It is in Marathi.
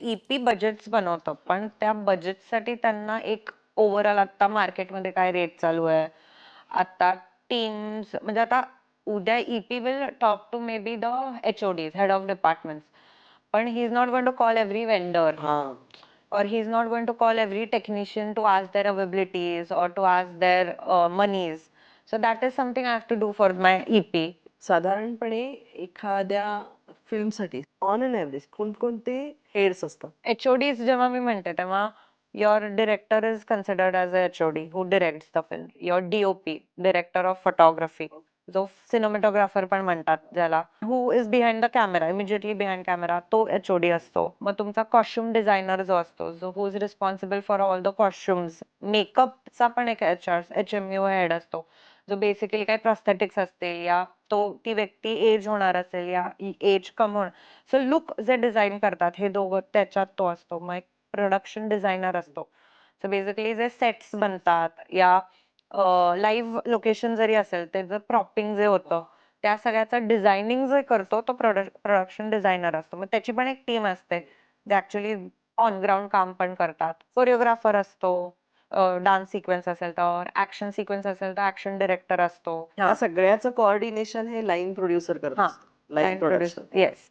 ईपी बजेट्स बनवतं, पण त्या बजेटसाठी त्यांना एक ओव्हरऑल आता मार्केटमध्ये काय रेट चालू आहे, आता टीम्स म्हणजे आता उद्या EP will talk to may be the HODs, head of departments, पण he is not going to call every vendor or he's not going to call every technician to ask their availabilities or to ask their monies. So that is something I have to do for my EP. साधारणपणे एखाद्या फिल्मसाठी ऑन अन ॲव्हरेज कोणकोणते हेड्स असतात? HODs जेव्हा मी म्हणते तेव्हा your director is considered as a HOD who directs the film. Your DOP, director of photography, जो cinematographer पण म्हणतात ज्याला, who is behind the camera, immediately behind camera, तो HOD असतो. मग तुमचा कॉस्ट्युम डिझायनर जो असतो, जो who is responsible for all the costumes, मेकअपचा पण एक HMU हेड असतो, जो बेसिकली काही प्रॉस्थेटिक्स असतील या ती व्यक्ती एज होणार असेल या एज कम होणार, सो लुक जे डिझाईन करतात हे दोघं त्याच्यात तो असतो. मग एक प्रोडक्शन डिझायनर असतो. सो बेसिकली जे सेट्स बनतात या लाईव्ह लोकेशन जरी असेल त्याचं प्रॉपिंग जे होतं त्या सगळ्याचं डिझायनिंग जे करतो तो प्रोडक्शन डिझायनर असतो. मग त्याची पण एक टीम असते जे ऍक्च्युली ऑन ग्राउंड काम पण करतात. कोरिओग्राफर असतो, डान्स सिक्वेन्स असेल तर, ऍक्शन सिक्वेन्स असेल तर ऍक्शन डिरेक्टर असतो. ह्या सगळ्याचं कोऑर्डिनेशन हे लाईन प्रोड्युसर करतात. Line producer, yes.